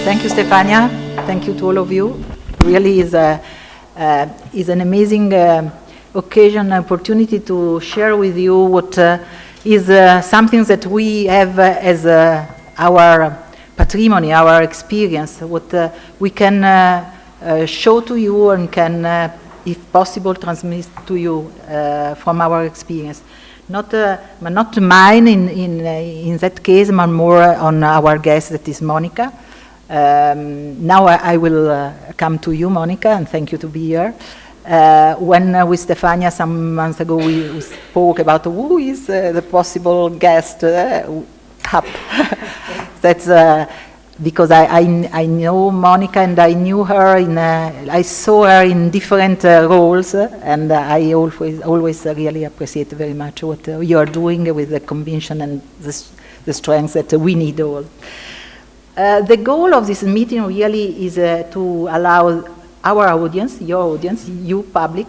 Thank you, Stefania. Thank you to all of you. Really is an amazing occasion, opportunity to share with you what is something that we have as our patrimony, our experience, what we can show to you and can, if possible, transmit to you from our experience. Not mine in that case, but more on our guest, that is Monica. Now I will come to you, Monica, and thank you to be here. When with Stefania some months ago we spoke about who is the possible guest up. That's because I know Monica and I knew her I saw her in different roles, and I always really appreciate very much what you are doing with the conviction and the strength that we need all. The goal of this meeting really is to allow our audience, your audience, you public,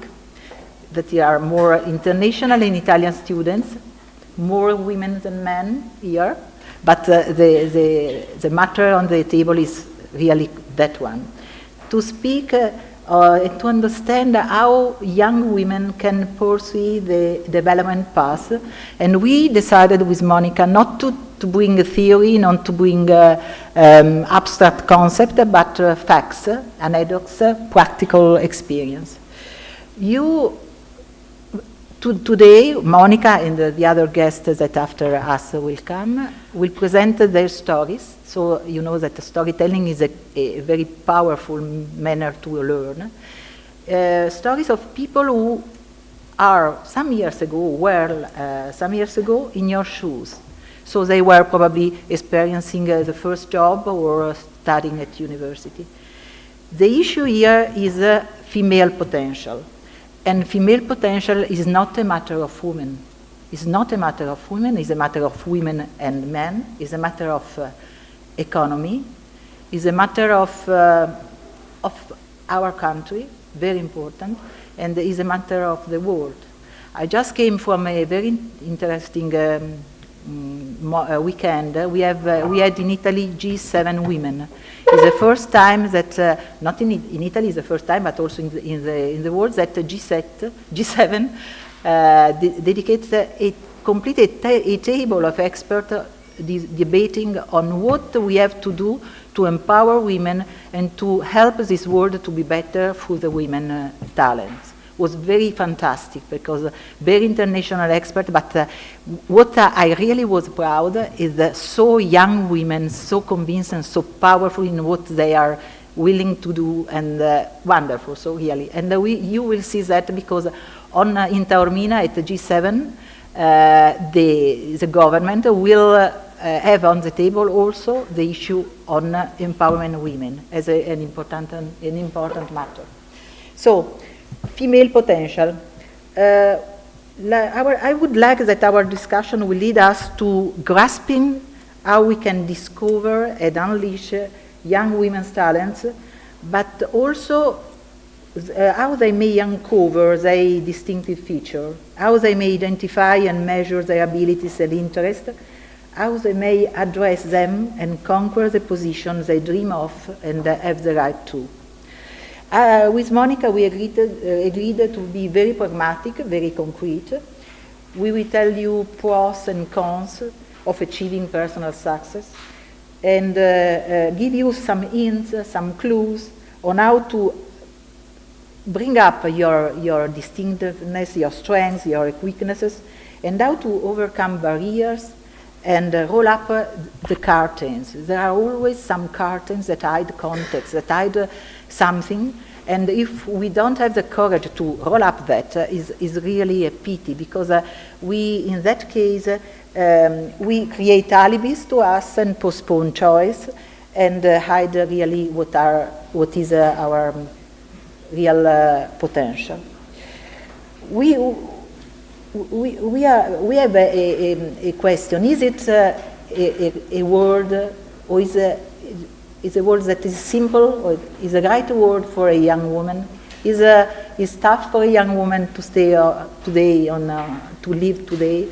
that are more international and Italian students, more women than men here, but the matter on the table is really that one. To speak to understand how young women can pursue the development path, and we decided with Monica not to bring a theory, not to bring abstract concept, but facts, anecdotes, practical experience. Today, Monica and the other guests that after us will come will present their stories. So you know that storytelling is a very powerful manner to learn. Stories of people who are some years ago in your shoes. So they were probably experiencing the first job or studying at university. The issue here is female potential. And female potential is not a matter of women. It's not a matter of women, it's a matter of women and men, it's a matter of economy, it's a matter of our country, very important, and it's a matter of the world. I just came from a very interesting weekend. We had in Italy G7 women. It's the first time that, not in Italy, it's the first time, but also in the world, that G7 dedicates a table of experts debating on what we have to do to empower women and to help this world to be better through the women talents. Was very fantastic because very international expert, but what I really was proud is that so young women, so convinced and so powerful in what they are willing to do, and wonderful, so really. And you will see that because in Taormina at the G7, the government will have on the table also the issue on empowering women as an important matter. So, female potential. I would like that our discussion will lead us to grasping how we can discover and unleash young women's talents, but also how they may uncover their distinctive feature, how they may identify and measure their abilities and interests, how they may address them and conquer the position they dream of and have the right to. With Monica, we agreed to be very pragmatic, very concrete. We will tell you pros and cons of achieving personal success, and give you some hints, some clues on how to bring up your distinctiveness, your strengths, your weaknesses, and how to overcome barriers and roll up the curtains. There are always some curtains that hide context, that hide something, and if we don't have the courage to roll up that, is really a pity, because in that case, we create alibis to us and postpone choice, and hide really what is our real potential. We have a question. Is it a word, or is a word that is simple, or is a right word for a young woman? Is tough for a young woman to stay today to live today?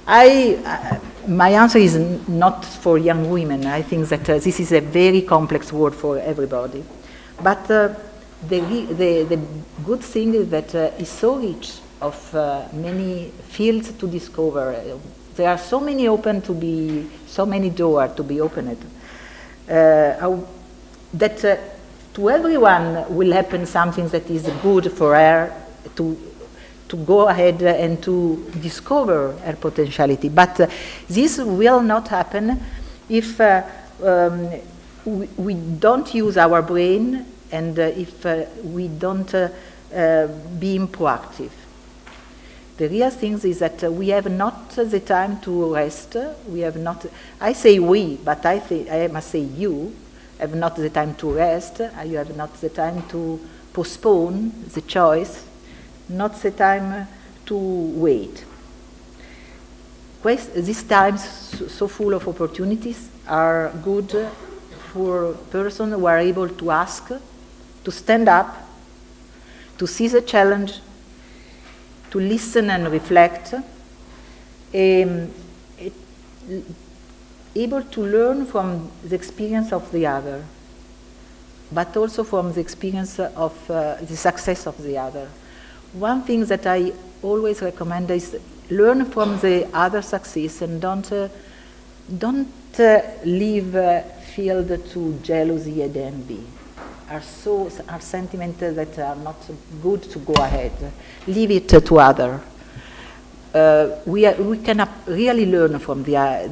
My answer is not for young women. I think that this is a very complex word for everybody. But the good thing is that it's so rich of many fields to discover. There are so many so many doors to be opened. That to everyone will happen something that is good for her to go ahead and to discover her potentiality. But this will not happen if we don't use our brain and if we don't be proactive. The real thing is that we have not the time to rest. We have not, I say we, but I must say you have not the time to rest. You have not the time to postpone the choice, not the time to wait. These times so full of opportunities are good for persons who are able to ask, to stand up, to see the challenge, to listen and reflect, able to learn from the experience of the other, but also from the experience of the success of the other. One thing that I always recommend is learn from the other success and don't leave field to jealousy and envy. Are sentiments that are not good to go ahead. Leave it to other. We can really learn from how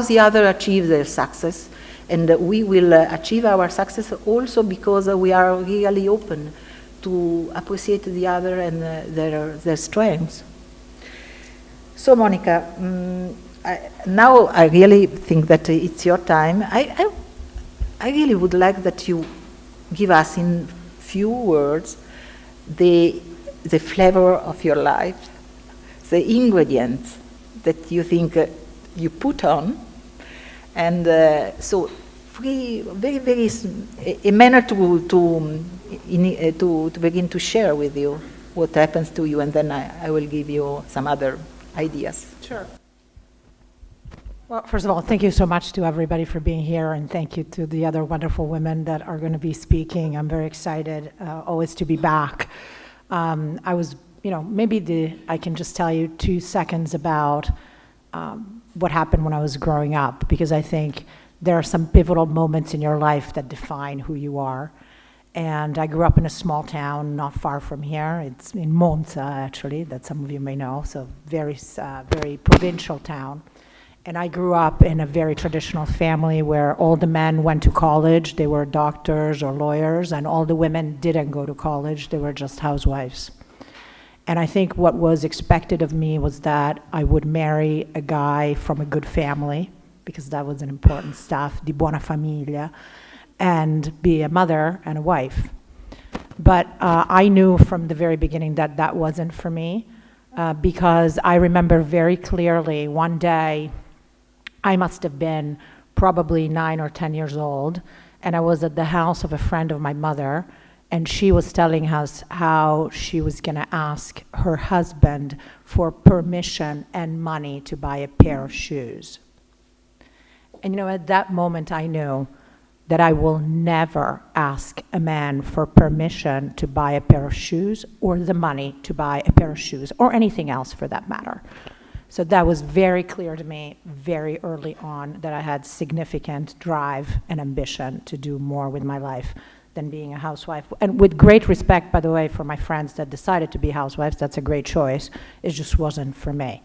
the other achieve their success, and we will achieve our success also because we are really open to appreciate the other and their strengths. So, Monica, now I really think that it's your time. I really would like that you give us in few words the flavor of your life, the ingredients that you think you put on, and so very a manner to begin to share with you what happens to you, and then I will give you some other ideas. Sure. Well, first of all, thank you so much to everybody for being here, and thank you to the other wonderful women that are going to be speaking. I'm very excited always to be back. I was, maybe I can just tell you 2 seconds about what happened when I was growing up, because I think there are some pivotal moments in your life that define who you are. And I grew up in a small town not far from here. It's in Monza, actually, that some of you may know, so very provincial town. And I grew up in a very traditional family where all the men went to college, they were doctors or lawyers, and all the women didn't go to college, they were just housewives. And I think what was expected of me was that I would marry a guy from a good family, because that was an important stuff, di buona famiglia, and be a mother and a wife. But I knew from the very beginning that that wasn't for me, because I remember very clearly one day, I must have been probably 9 or 10 years old, and I was at the house of a friend of my mother, and she was telling us how she was going to ask her husband for permission and money to buy a pair of shoes. And at that moment I knew that I will never ask a man for permission to buy a pair of shoes or the money to buy a pair of shoes or anything else for that matter. So that was very clear to me very early on, that I had significant drive and ambition to do more with my life than being a housewife. And with great respect, by the way, for my friends that decided to be housewives, that's a great choice. It just wasn't for me.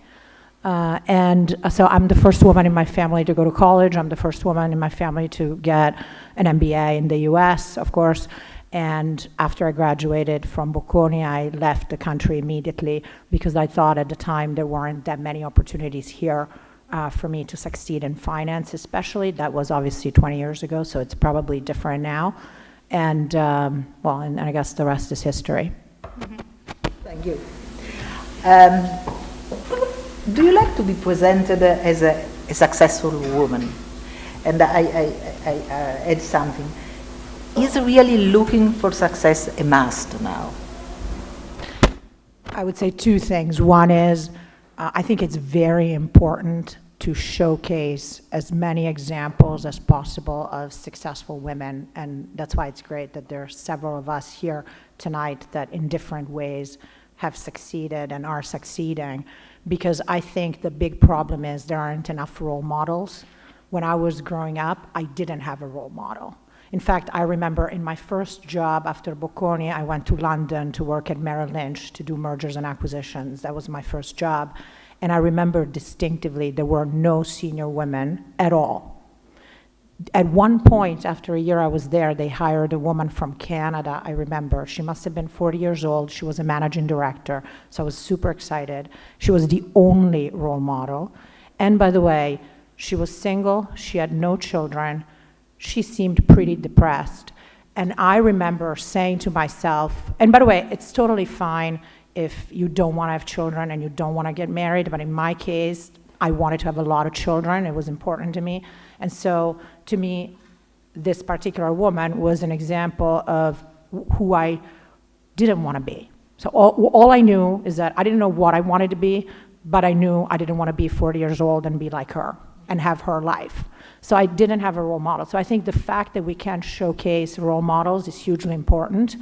And so I'm the first woman in my family to go to college. I'm the first woman in my family to get an MBA in the US, of course. And after I graduated from Bocconi, I left the country immediately because I thought at the time there weren't that many opportunities here for me to succeed in finance, especially. That was obviously 20 years ago, so it's probably different now. And, and I guess the rest is history. Mm-hmm. Thank you. Do you like to be presented as a successful woman? And I add something. Is really looking for success a must now? I would say 2 things. One is I think it's very important to showcase as many examples as possible of successful women, and that's why it's great that there are several of us here tonight that in different ways have succeeded and are succeeding, because I think the big problem is there aren't enough role models. When I was growing up, I didn't have a role model. In fact, I remember in my first job after Bocconi, I went to London to work at Merrill Lynch to do mergers and acquisitions. That was my first job. And I remember distinctively there were no senior women at all. At one point, after a year I was there, they hired a woman from Canada, I remember. She must have been 40 years old. She was a managing director, so I was super excited. She was the only role model. And by the way, she was single, she had no children, she seemed pretty depressed. And I remember saying to myself, and by the way, it's totally fine if you don't want to have children and you don't want to get married, but in my case, I wanted to have a lot of children. It was important to me. And so, to me, this particular woman was an example of who I didn't want to be. So all I knew is that I didn't know what I wanted to be, but I knew I didn't want to be 40 years old and be like her and have her life. So I didn't have a role model. So I think the fact that we can showcase role models is hugely important,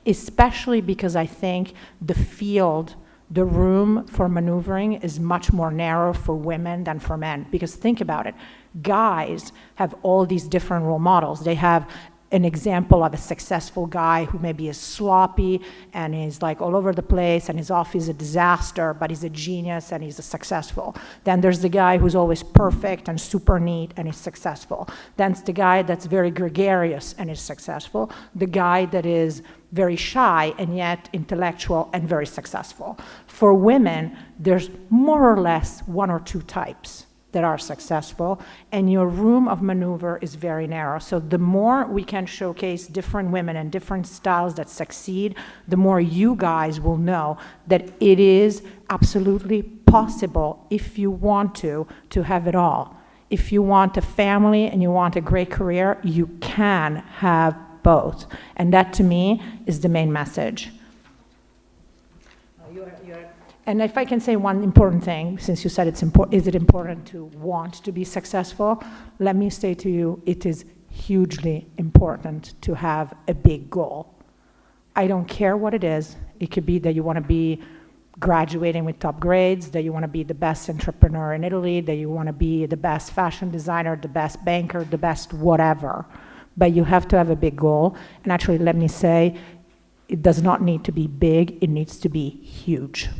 especially because I think the field, the room for maneuvering is much more narrow for women than for men. Because think about it, guys have all these different role models. They have an example of a successful guy who maybe is sloppy and is like all over the place and his office is a disaster, but he's a genius and he's a successful. Then there's the guy who's always perfect and super neat and is successful. Then it's the guy that's very gregarious and is successful. The guy that is very shy and yet intellectual and very successful. For women, there's more or less one or two types that are successful, and your room of maneuver is very narrow. So the more we can showcase different women and different styles that succeed, the more you guys will know that it is absolutely possible, if you want to have it all. If you want a family and you want a great career, you can have both. And that, to me, is the main message. And if I can say one important thing, since you said is it important to want to be successful? Let me say to you, it is hugely important to have a big goal. I don't care what it is. It could be that you want to be graduating with top grades, that you want to be the best entrepreneur in Italy, that you want to be the best fashion designer, the best banker, the best whatever. But you have to have a big goal. And actually, let me say, it does not need to be big, it needs to be huge.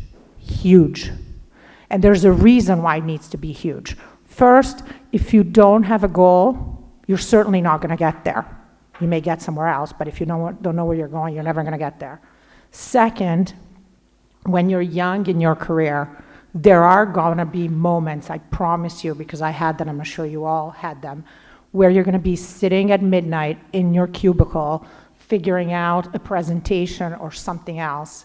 Huge. And there's a reason why it needs to be huge. First, if you don't have a goal, you're certainly not going to get there. You may get somewhere else, but if you don't know where you're going, you're never going to get there. Second, when you're young in your career, there are going to be moments, I promise you, because I had them, I'm sure you all had them, where you're going to be sitting at midnight in your cubicle figuring out a presentation or something else,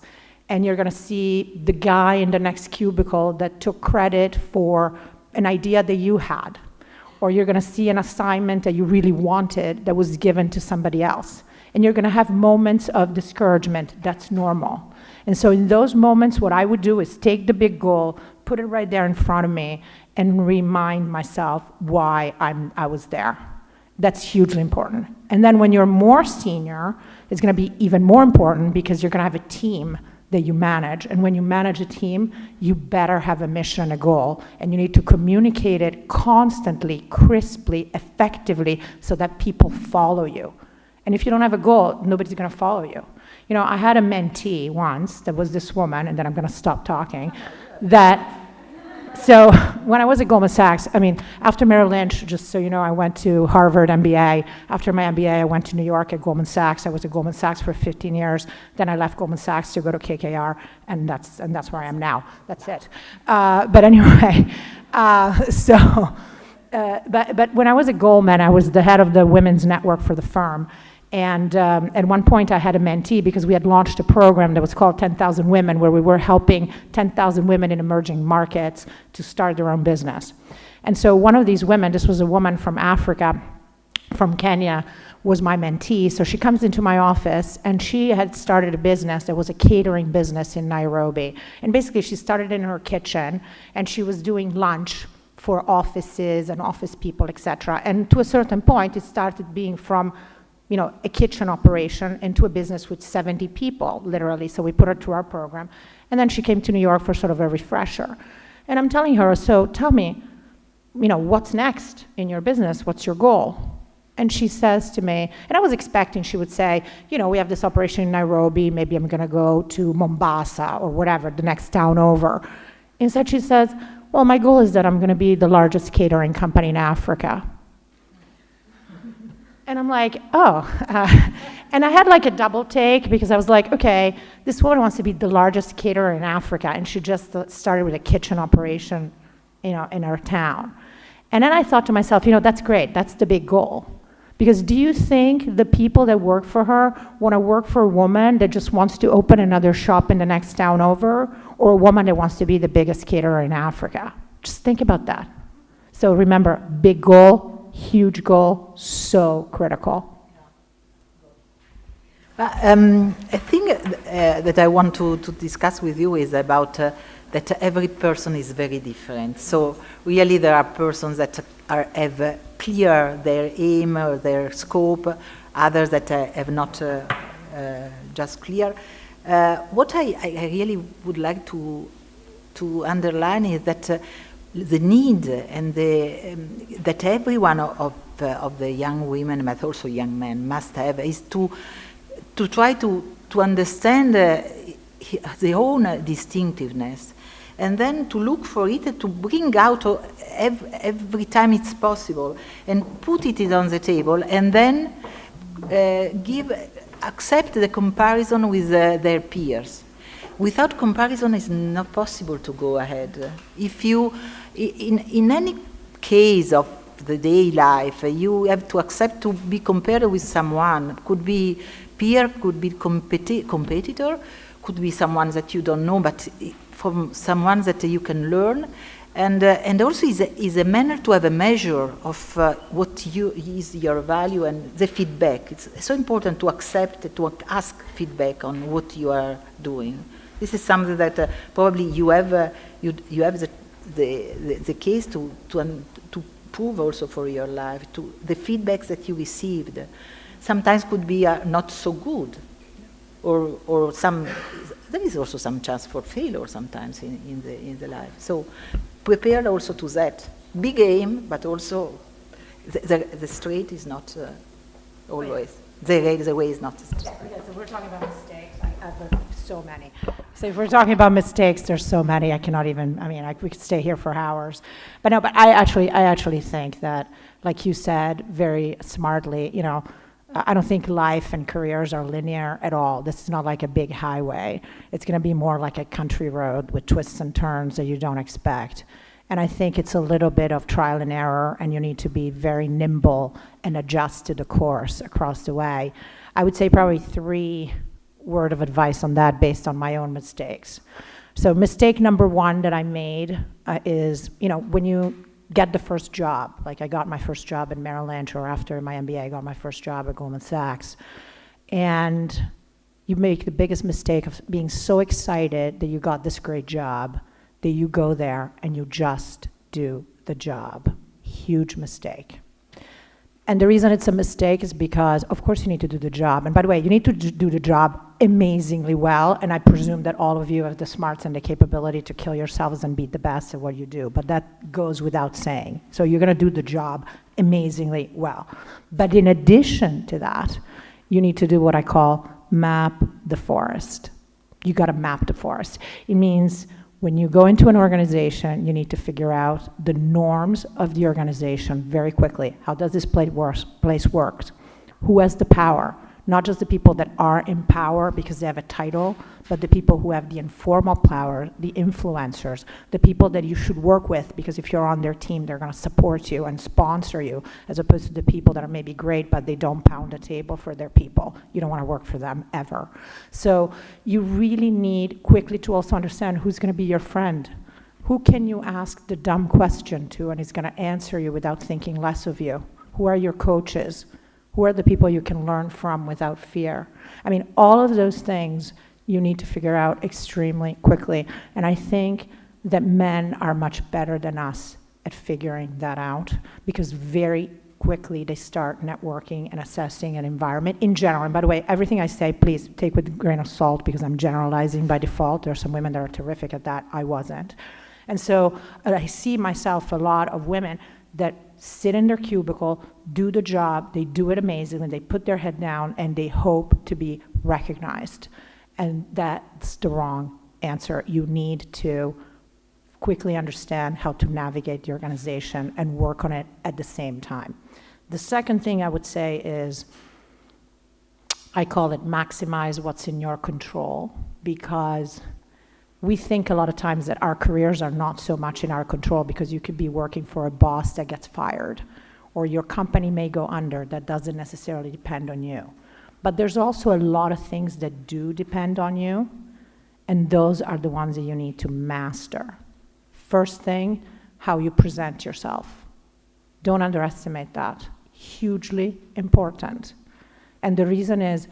and you're going to see the guy in the next cubicle that took credit for an idea that you had, or you're going to see an assignment that you really wanted that was given to somebody else, and you're going to have moments of discouragement. That's normal. And so in those moments, what I would do is take the big goal, put it right there in front of me, and remind myself why I was there. That's hugely important. And then when you're more senior, it's going to be even more important because you're going to have a team that you manage. And when you manage a team, you better have a mission, a goal, and you need to communicate it constantly, crisply, effectively, so that people follow you. And if you don't have a goal, nobody's going to follow you. You know, I had a mentee once that was this woman, and then I'm going to stop talking, so when I was at Goldman Sachs, I mean, after Merrill Lynch, just so you know, I went to Harvard MBA. After my MBA, I went to New York at Goldman Sachs. I was at Goldman Sachs for 15 years. Then I left Goldman Sachs to go to KKR, and that's where I am now. That's it. But anyway, but when I was at Goldman, I was the head of the women's network for the firm. And at one point, I had a mentee because we had launched a program that was called 10,000 Women, where we were helping 10,000 women in emerging markets to start their own business. And so one of these women, this was a woman from Africa, from Kenya was my mentee. So she comes into my office, and she had started a business that was a catering business in Nairobi. And basically she started in her kitchen, and she was doing lunch for offices and office people, etc. And to a certain point, it started being from, you know, a kitchen operation into a business with 70 people, literally. So we put her through our program. And then she came to New York for sort of a refresher. And I'm telling her, so tell me, you know, what's next in your business? What's your goal? And she says to me, and I was expecting she would say, you know, we have this operation in Nairobi, maybe I'm gonna go to Mombasa or whatever, the next town over. Instead she says, well, my goal is that I'm gonna be the largest catering company in Africa. And I'm like, oh. And I had like a double take, because I was like, okay, this woman wants to be the largest caterer in Africa, and she just started with a kitchen operation, you know, in our town. And then I thought to myself, you know, that's great, that's the big goal. Because do you think the people that work for her want to work for a woman that just wants to open another shop in the next town over, or a woman that wants to be the biggest caterer in Africa? Just think about that. So remember, big goal, huge goal, so critical. A thing that I want to discuss with you is about that every person is very different. So really there are persons that have clear their aim or their scope, others that have not just clear. What I really would like to underline is that the need and that every one of the young women, but also young men, must have is to try to understand their own distinctiveness, and then to look for it, to bring out every time it's possible, and put it on the table, and then accept the comparison with their peers. Without comparison, it's not possible to go ahead. If you, in any case of the day life, you have to accept to be compared with someone. Could be peer, could be competitor, could be someone that you don't know, but from someone that you can learn, and also is a manner to have a measure of what is your value and the feedback. It's so important to accept, to ask feedback on what you are doing. This is something that probably you have the case to prove also for your life, to the feedbacks that you received. Sometimes could be not so good, or some. There is also some chance for failure sometimes in the life. So prepare also to that big aim, but also the straight is not always the way is not straight. Yeah, so we're talking about mistakes. I've so many. So if we're talking about mistakes, there's so many. I cannot even. I mean, we could stay here for hours. But no. But I actually think that, like you said very smartly, you know, I don't think life and careers are linear at all. This is not like a big highway. It's going to be more like a country road with twists and turns that you don't expect. And I think it's a little bit of trial and error, and you need to be very nimble and adjust to the course across the way. I would say probably 3 words of advice on that based on my own mistakes. So mistake number 1 that I made is, you know, when you get the first job, like I got my first job in Merrill Lynch, or after my MBA, I got my first job at Goldman Sachs. And you make the biggest mistake of being so excited that you got this great job that you go there and you just do the job. Huge mistake. And the reason it's a mistake is because, of course, you need to do the job. And by the way, you need to do the job amazingly well. And I presume that all of you have the smarts and the capability to kill yourselves and be the best at what you do. But that goes without saying. So you're going to do the job amazingly well. But in addition to that, you need to do what I call map the forest. You got to map the forest. It means when you go into an organization, you need to figure out the norms of the organization very quickly. How does this place work? Who has the power? Not just the people that are in power because they have a title, but the people who have the informal power, the influencers, the people that you should work with, because if you're on their team, they're going to support you and sponsor you, as opposed to the people that are maybe great, but they don't pound the table for their people. You don't want to work for them ever. So you really need quickly to also understand who's going to be your friend. Who can you ask the dumb question to, and he's going to answer you without thinking less of you? Who are your coaches? Who are the people you can learn from without fear? I mean, all of those things you need to figure out extremely quickly. And I think that men are much better than us at figuring that out, because very quickly they start networking and assessing an environment in general. And by the way, everything I say, please take with a grain of salt, because I'm generalizing by default. There are some women that are terrific at that. I wasn't. And so I see myself a lot of women that sit in their cubicle, do the job, they do it amazingly, they put their head down, and they hope to be recognized. And that's the wrong answer. You need to quickly understand how to navigate the organization and work on it at the same time. The second thing I would say is, I call it maximize what's in your control, because we think a lot of times that our careers are not so much in our control, because you could be working for a boss that gets fired, or your company may go under. That doesn't necessarily depend on you. But there's also a lot of things that do depend on you, and those are the ones that you need to master. First thing, how you present yourself. Don't underestimate that. Hugely important. And the reason is,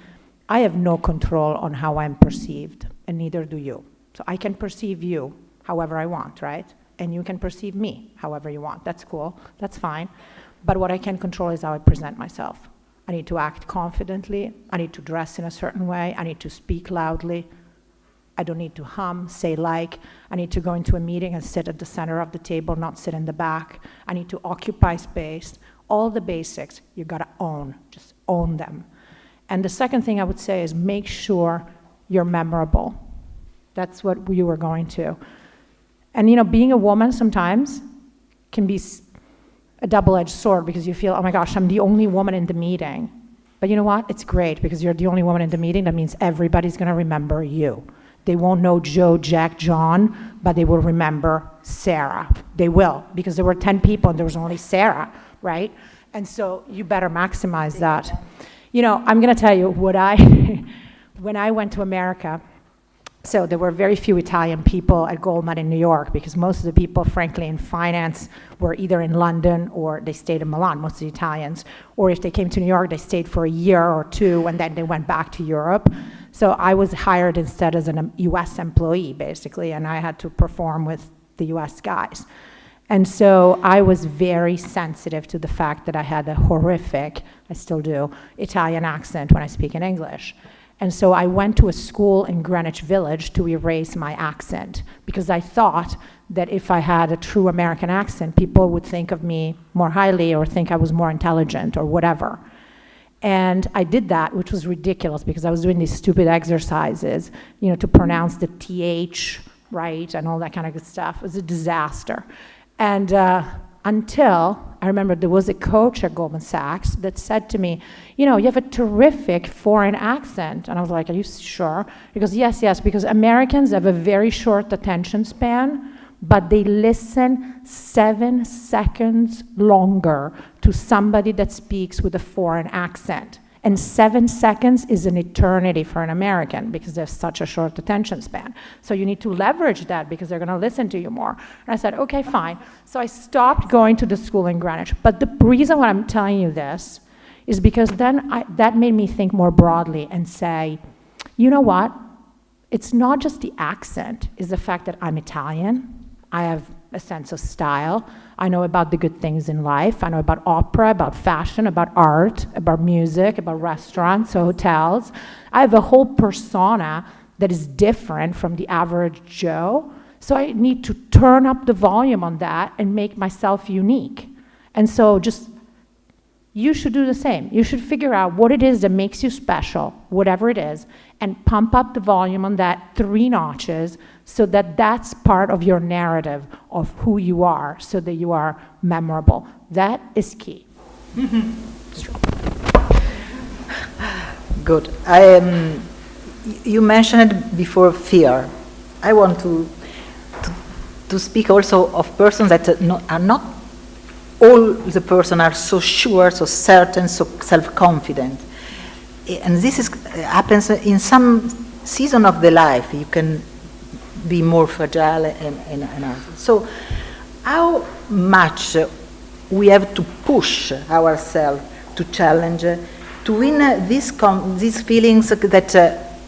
I have no control on how I'm perceived, and neither do you. So I can perceive you however I want, right? And you can perceive me however you want. That's cool, that's fine. But what I can control is how I present myself. I need to act confidently, I need to dress in a certain way, I need to speak loudly, I don't need to hum, say like, I need to go into a meeting and sit at the center of the table, not sit in the back, I need to occupy space. All the basics, you gotta own, just own them. And the second thing I would say is, make sure you're memorable. That's what you were going to. And you know, being a woman sometimes can be a double-edged sword, because you feel, oh my gosh, I'm the only woman in the meeting. But you know what? It's great, because you're the only woman in the meeting. That means everybody's gonna remember you. They won't know Joe, Jack, John, but they will remember Sarah. They will, because there were 10 people and there was only Sarah, right? And so you better maximize that. You know, I'm gonna tell you what when I went to America, so there were very few Italian people at Goldman in New York, because most of the people, frankly, in finance were either in London or they stayed in Milan, most of the Italians. Or if they came to New York, they stayed for a year or two, and then they went back to Europe. So I was hired instead as a US employee, basically, and I had to perform with the US guys. And so I was very sensitive to the fact that I had a horrific, I still do, Italian accent when I speak in English. And so I went to a school in Greenwich Village to erase my accent, because I thought that if I had a true American accent, people would think of me more highly or think I was more intelligent or whatever. And I did that, which was ridiculous, because I was doing these stupid exercises, you know, to pronounce the TH right and all that kind of good stuff. It was a disaster. And until I remember there was a coach at Goldman Sachs that said to me, you know, you have a terrific foreign accent. And I was like, are you sure? He goes, yes, because Americans have a very short attention span, but they listen 7 seconds longer to somebody that speaks with a foreign accent. And 7 seconds is an eternity for an American, because there's such a short attention span. So you need to leverage that, because they're gonna listen to you more. And I said, okay, fine. So I stopped going to the school in Greenwich. But the reason why I'm telling you this is because then that made me think more broadly and say, you know what? It's not just the accent, it's the fact that I'm Italian. I have a sense of style. I know about the good things in life. I know about opera, about fashion, about art, about music, about restaurants, hotels. I have a whole persona that is different from the average Joe. So I need to turn up the volume on that and make myself unique. And so you should do the same. You should figure out what it is that makes you special, whatever it is, and pump up the volume on that 3 notches, so that that's part of your narrative of who you are, so that you are memorable. That is key. Good. You mentioned before fear. I want to speak also of persons that are not all the person are so sure, so certain, so self-confident. And this happens in some season of the life. You can be more fragile and others. So how much we have to push ourselves to challenge, to win these feelings that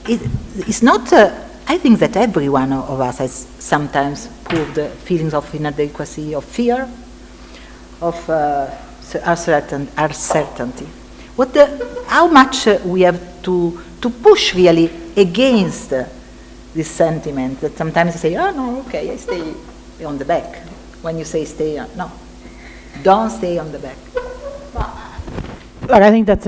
it's not, I think that every one of us has sometimes proved feelings of inadequacy, of fear, of uncertainty. How much we have to push really against this sentiment that sometimes you say, oh no, okay, I stay on the back. When you say stay on, no, don't stay on the back. Look, I think that's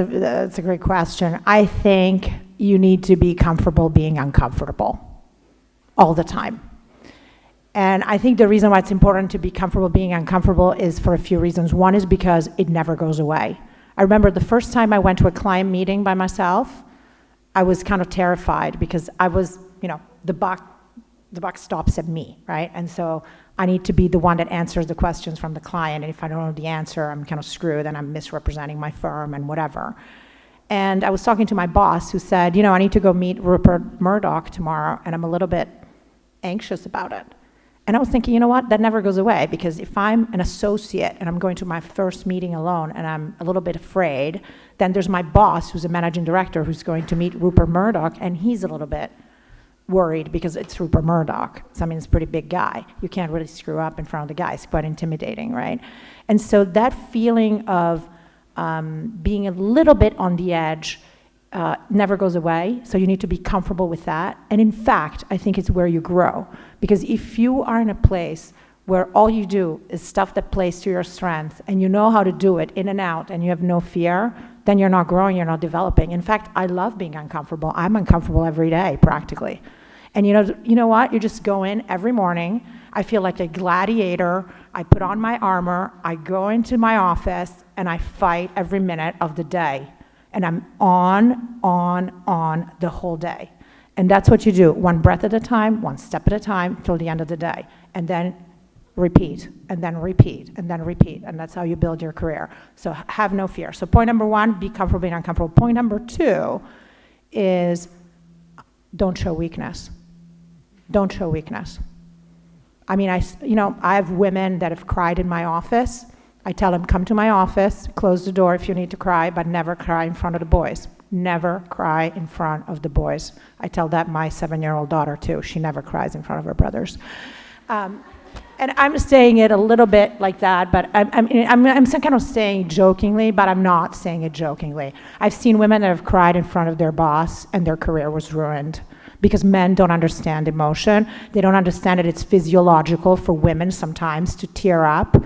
a great question. I think you need to be comfortable being uncomfortable all the time. And I think the reason why it's important to be comfortable being uncomfortable is for a few reasons. One is because it never goes away. I remember the first time I went to a client meeting by myself, I was kind of terrified because I was, the buck stops at me, right? And so I need to be the one that answers the questions from the client. And if I don't know the answer, I'm kind of screwed and I'm misrepresenting my firm and whatever. And I was talking to my boss who said, I need to go meet Rupert Murdoch tomorrow and I'm a little bit anxious about it. And I was thinking, you know what, that never goes away, because if I'm an associate and I'm going to my first meeting alone and I'm a little bit afraid, then there's my boss who's a managing director who's going to meet Rupert Murdoch and he's a little bit worried because it's Rupert Murdoch. So I mean, it's a pretty big guy. You can't really screw up in front of the guy. It's quite intimidating, right? And so that feeling of being a little bit on the edge never goes away, so you need to be comfortable with that. And in fact, I think it's where you grow, because if you are in a place where all you do is stuff that plays to your strength and you know how to do it in and out and you have no fear, then you're not growing, you're not developing. In fact, I love being uncomfortable. I'm uncomfortable every day, practically. And you know what? You just go in every morning. I feel like a gladiator. I put on my armor, I go into my office, and I fight every minute of the day. And I'm on the whole day. And that's what you do, one breath at a time, one step at a time, till the end of the day. And then repeat, and then repeat, and then repeat. And that's how you build your career. So have no fear. So point number one, be comfortable being uncomfortable. Point number two is don't show weakness. Don't show weakness. I mean, I have women that have cried in my office. I tell them, come to my office, close the door if you need to cry, but never cry in front of the boys. Never cry in front of the boys. I tell that my 7-year-old daughter too. She never cries in front of her brothers. And I'm saying it a little bit like that, but I'm kind of saying jokingly, but I'm not saying it jokingly. I've seen women that have cried in front of their boss and their career was ruined. Because men don't understand emotion. They don't understand that it's physiological for women sometimes to tear up.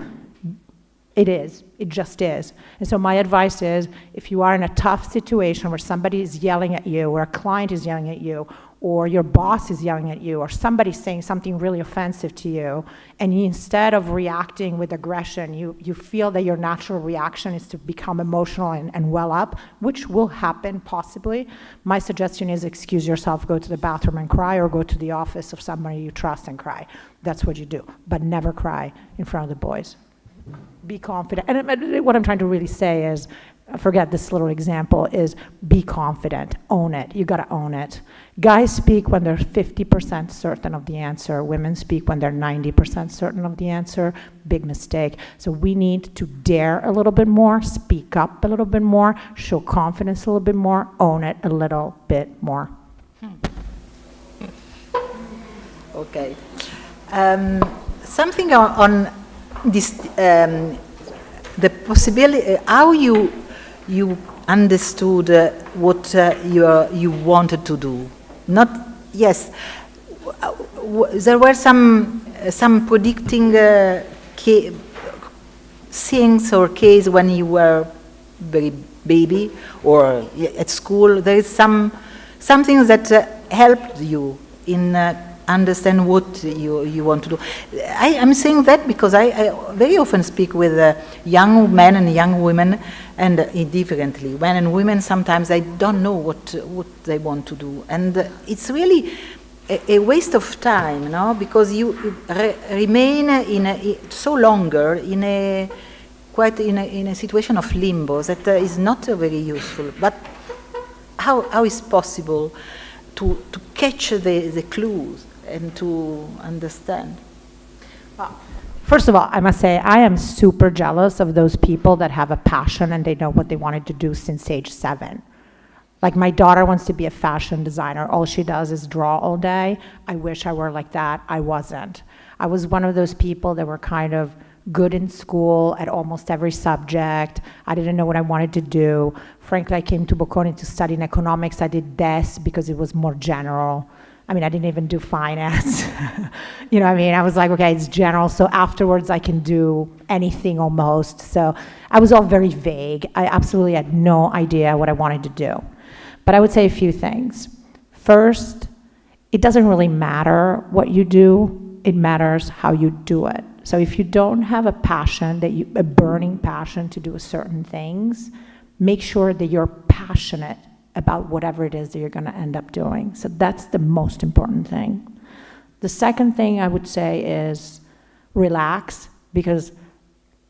It is. It just is. And so my advice is, if you are in a tough situation where somebody is yelling at you, or a client is yelling at you, or your boss is yelling at you, or somebody's saying something really offensive to you, and you, instead of reacting with aggression, you feel that your natural reaction is to become emotional and well up, which will happen possibly. My suggestion is excuse yourself, go to the bathroom and cry, or go to the office of somebody you trust and cry. That's what you do. But never cry in front of the boys. Be confident. And what I'm trying to really say is, forget this little example, is be confident, own it. You gotta own it. Guys speak when they're 50% certain of the answer. Women speak when they're 90% certain of the answer. Big mistake. So we need to dare a little bit more, speak up a little bit more, show confidence a little bit more, own it a little bit more. Okay. Something on this, the possibility, how you understood what you wanted to do. Not, yes, there were some predicting things or case when you were very baby or at school. There is something that helped you in understand what you want to do. I'm saying that because I very often speak with young men and young women, and differently. Men and women, sometimes they don't know what they want to do. And it's really a waste of time, no? Because you remain so longer in a situation of limbo that is not very useful. But how is possible to catch the clues and to understand? First of all, I must say, I am super jealous of those people that have a passion and they know what they wanted to do since age 7. Like my daughter wants to be a fashion designer. All she does is draw all day. I wish I were like that. I wasn't. I was one of those people that were kind of good in school at almost every subject. I didn't know what I wanted to do. Frankly, I came to Bocconi to study in economics. I did DES because it was more general. I mean, I didn't even do finance. You know what I mean? I was like, okay, it's general, so afterwards I can do anything almost. So I was all very vague. I absolutely had no idea what I wanted to do. But I would say a few things. First, it doesn't really matter what you do, it matters how you do it. So if you don't have a passion, a burning passion to do certain things, make sure that you're passionate about whatever it is that you're going to end up doing. So that's the most important thing. The second thing I would say is relax, because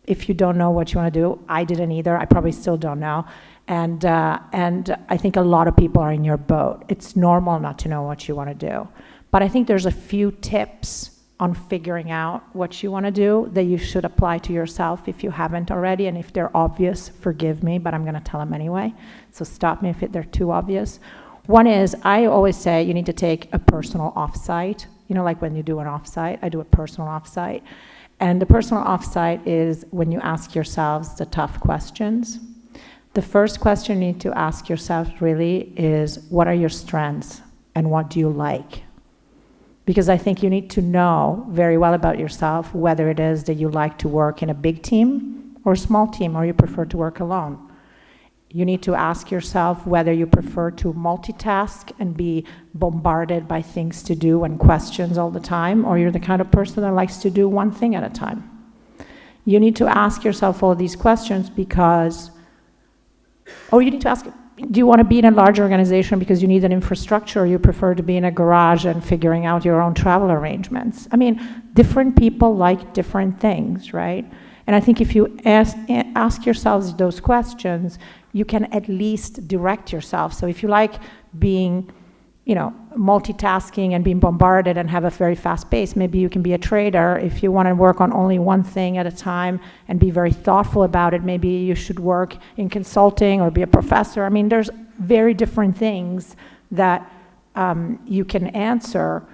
if you don't know what you want to do, I didn't either. I probably still don't know. And I think a lot of people are in your boat. It's normal not to know what you want to do. But I think there's a few tips on figuring out what you want to do that you should apply to yourself if you haven't already. And if they're obvious, forgive me, but I'm going to tell them anyway. So stop me if they're too obvious. One is, I always say you need to take a personal offsite. You know, like when you do an offsite, I do a personal offsite. And the personal offsite is when you ask yourselves the tough questions. The first question you need to ask yourself really is, what are your strengths and what do you like? Because I think you need to know very well about yourself whether it is that you like to work in a big team or a small team, or you prefer to work alone. You need to ask yourself whether you prefer to multitask and be bombarded by things to do and questions all the time, or you're the kind of person that likes to do one thing at a time. You need to ask yourself all these questions because, or you need to ask, do you want to be in a large organization because you need an infrastructure, or you prefer to be in a garage and figuring out your own travel arrangements? I mean, different people like different things, right? And I think if you ask yourselves those questions, you can at least direct yourself. So if you like being, you know, multitasking and being bombarded and have a very fast pace, maybe you can be a trader. If you want to work on only one thing at a time and be very thoughtful about it, maybe you should work in consulting or be a professor. I mean, there's very different things that you can answer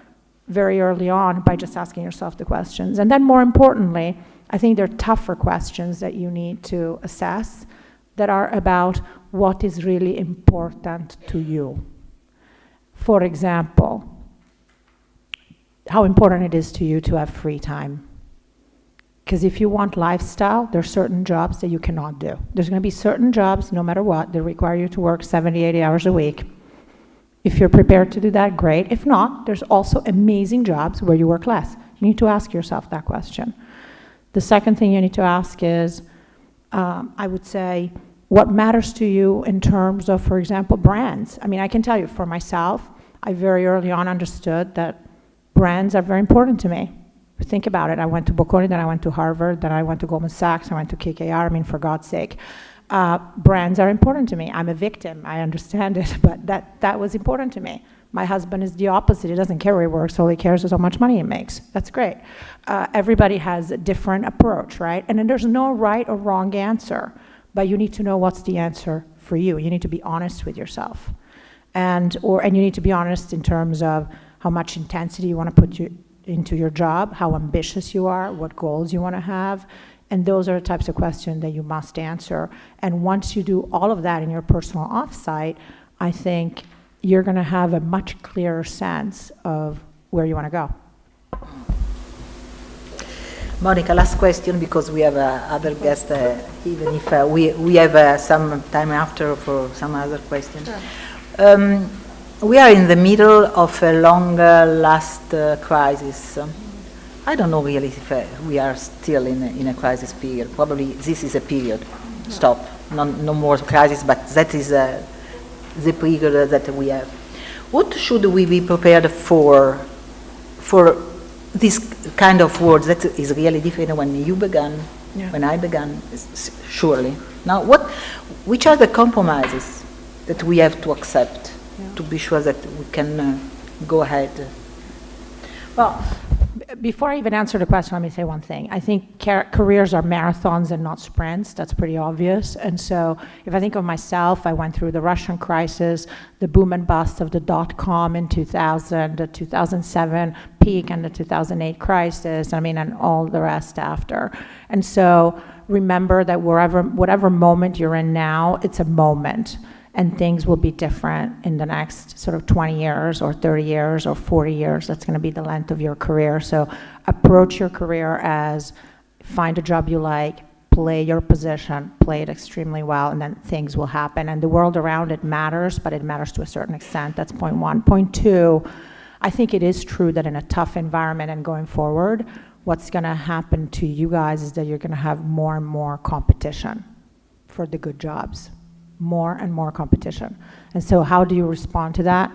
very early on by just asking yourself the questions. And then more importantly, I think there are tougher questions that you need to assess that are about what is really important to you. For example, how important it is to you to have free time. Because if you want lifestyle, there are certain jobs that you cannot do. There's going to be certain jobs, no matter what, that require you to work 70, 80 hours a week. If you're prepared to do that, great. If not, there's also amazing jobs where you work less. You need to ask yourself that question. The second thing you need to ask is, I would say, what matters to you in terms of, for example, brands? I mean, I can tell you for myself, I very early on understood that brands are very important to me. Think about it. I went to Bocconi, then I went to Harvard, then I went to Goldman Sachs, I went to KKR. I mean, for God's sake. Brands are important to me. I'm a victim. I understand it, but that was important to me. My husband is the opposite. He doesn't care where he works. All he cares is how much money he makes. That's great. Everybody has a different approach, right? And then there's no right or wrong answer. But you need to know what's the answer for you. You need to be honest with yourself. And you need to be honest in terms of how much intensity you want to put into your job, how ambitious you are, what goals you want to have. And those are the types of questions that you must answer. And once you do all of that in your personal offsite, I think you're going to have a much clearer sense of where you want to go. Monica, last question, because we have other guests, even if we have some time after for some other questions. Sure. We are in the middle of a long-last crisis. I don't know really if we are still in a crisis period. Probably this is a period. Stop. No more crisis, but that is the period that we have. What should we be prepared for this kind of words that is really different when you began, when I began, surely. Now, which are the compromises that we have to accept to be sure that we can go ahead? Well, before I even answer the question, let me say one thing. I think careers are marathons and not sprints. That's pretty obvious. And so if I think of myself, I went through the Russian crisis, the boom and bust of the dot-com in 2000, the 2007 peak and the 2008 crisis, and all the rest after. And so remember that whatever moment you're in now, it's a moment. And things will be different in the next sort of 20 years or 30 years or 40 years. That's going to be the length of your career. So approach your career as find a job you like, play your position, play it extremely well, and then things will happen. And the world around it matters, but it matters to a certain extent. That's point one. Point two, I think it is true that in a tough environment and going forward, what's going to happen to you guys is that you're going to have more and more competition for the good jobs. More and more competition. And so how do you respond to that?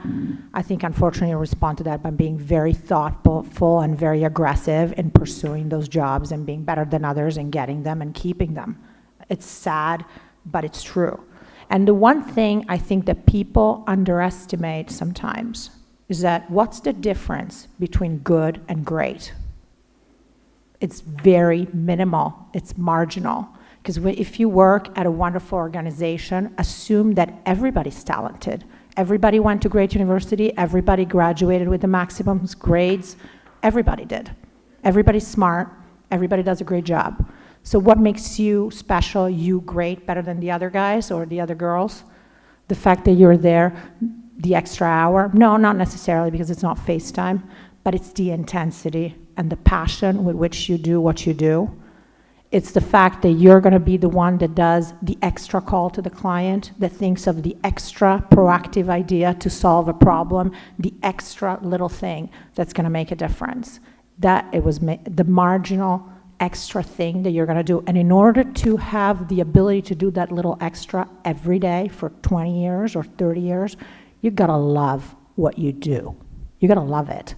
I think unfortunately you respond to that by being very thoughtful and very aggressive in pursuing those jobs and being better than others and getting them and keeping them. It's sad, but it's true. And the one thing I think that people underestimate sometimes is that what's the difference between good and great? It's very minimal, it's marginal. Because if you work at a wonderful organization, assume that everybody's talented. Everybody went to great university, everybody graduated with the maximum grades, everybody did. Everybody's smart, everybody does a great job. So what makes you special, you great, better than the other guys or the other girls? The fact that you're there the extra hour? No, not necessarily, because it's not FaceTime, but it's the intensity and the passion with which you do what you do. It's the fact that you're going to be the one that does the extra call to the client, that thinks of the extra proactive idea to solve a problem, the extra little thing that's going to make a difference. That it was the marginal extra thing that you're going to do. And in order to have the ability to do that little extra every day for 20 years or 30 years, you've got to love what you do. You got to love it.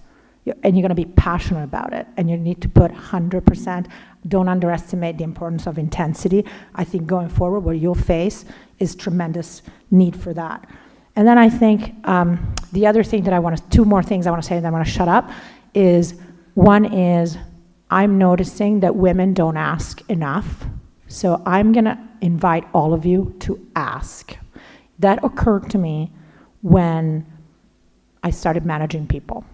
And you're going to be passionate about it. And you need to put 100%. Don't underestimate the importance of intensity. I think going forward, what you'll face is tremendous need for that. And then I think the other thing that two more things I want to say, and then I'm going to shut up, is one is I'm noticing that women don't ask enough. So I'm going to invite all of you to ask. That occurred to me when I started managing people.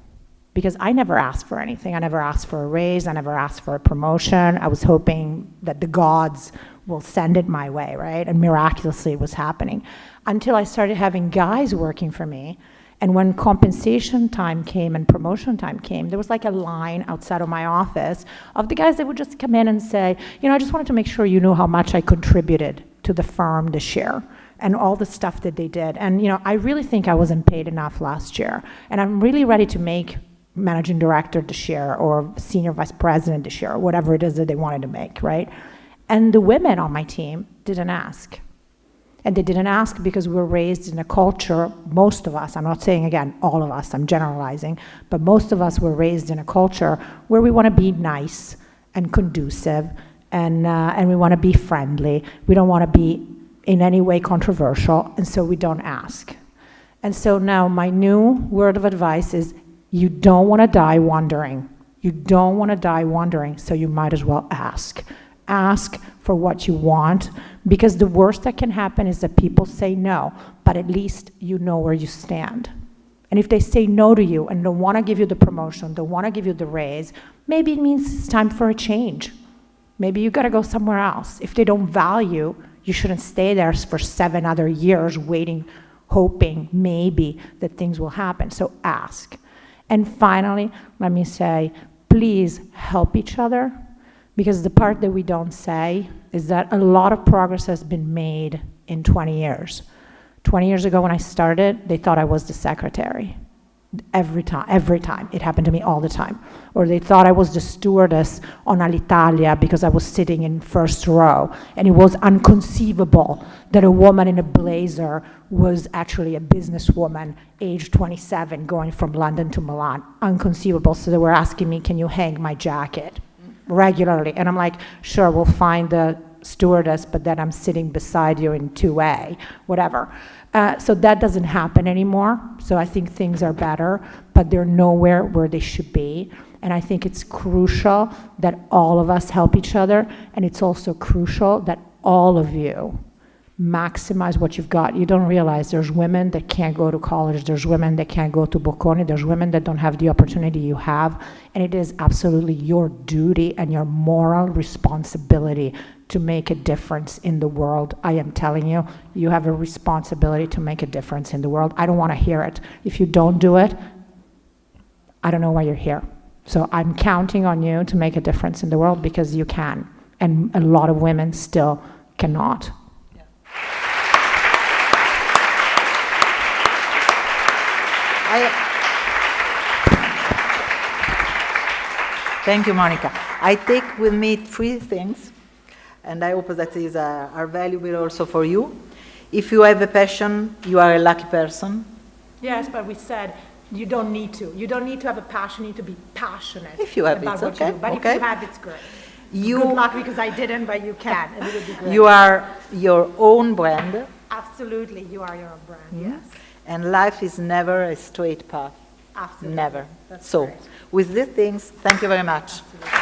Because I never asked for anything. I never asked for a raise. I never asked for a promotion. I was hoping that the gods will send it my way, right? And miraculously it was happening. Until I started having guys working for me. And when compensation time came and promotion time came, there was like a line outside of my office of the guys that would just come in and say, I just wanted to make sure you knew how much I contributed to the firm this year. And all the stuff that they did. And I really think I wasn't paid enough last year. And I'm really ready to make managing director this year or senior vice president this year or whatever it is that they wanted to make, right? And the women on my team didn't ask. And they didn't ask because we were raised in a culture, most of us, I'm not saying again all of us, I'm generalizing, but most of us were raised in a culture where we want to be nice and conducive and we want to be friendly. We don't want to be in any way controversial, and so we don't ask. And so now my new word of advice is you don't want to die wondering. You don't want to die wondering, so you might as well ask. Ask for what you want, because the worst that can happen is that people say no, but at least you know where you stand. And if they say no to you and don't want to give you the promotion, don't want to give you the raise, maybe it means it's time for a change. Maybe you got to go somewhere else. If they don't value, you shouldn't stay there for 7 other years waiting, hoping maybe that things will happen. So ask. And finally, let me say, please help each other, because the part that we don't say is that a lot of progress has been made in 20 years. 20 years ago when I started, they thought I was the secretary. Every time. It happened to me all the time. Or they thought I was the stewardess on Italia because I was sitting in first row. And it was inconceivable that a woman in a blazer was actually a businesswoman, age 27, going from London to Milan. Inconceivable. So they were asking me, can you hang my jacket regularly? And I'm like, sure, we'll find the stewardess, but then I'm sitting beside you in 2A, whatever. So that doesn't happen anymore. So I think things are better, but they're nowhere where they should be. And I think it's crucial that all of us help each other, and it's also crucial that all of you maximize what you've got. You don't realize there's women that can't go to college, there's women that can't go to Bocconi, there's women that don't have the opportunity you have, and it is absolutely your duty and your moral responsibility to make a difference in the world. I am telling you, you have a responsibility to make a difference in the world. I don't want to hear it. If you don't do it, I don't know why you're here. So I'm counting on you to make a difference in the world, because you can, and a lot of women still cannot. Thank you, Monica. I take with me 3 things, and I hope that these are valuable also for you. If you have a passion, you are a lucky person. Yes, but we said you don't need to. You don't need to have a passion. You need to be passionate. If you have, about it's what okay. you do. But Okay. if you have, it's great. Good luck, because I didn't, but you can, and it would be great. You are your own brand, Absolutely, you are your own brand. Yes, and life is never a straight path. absolutely. Never. That's So, great. with these things, thank you very much. Absolutely.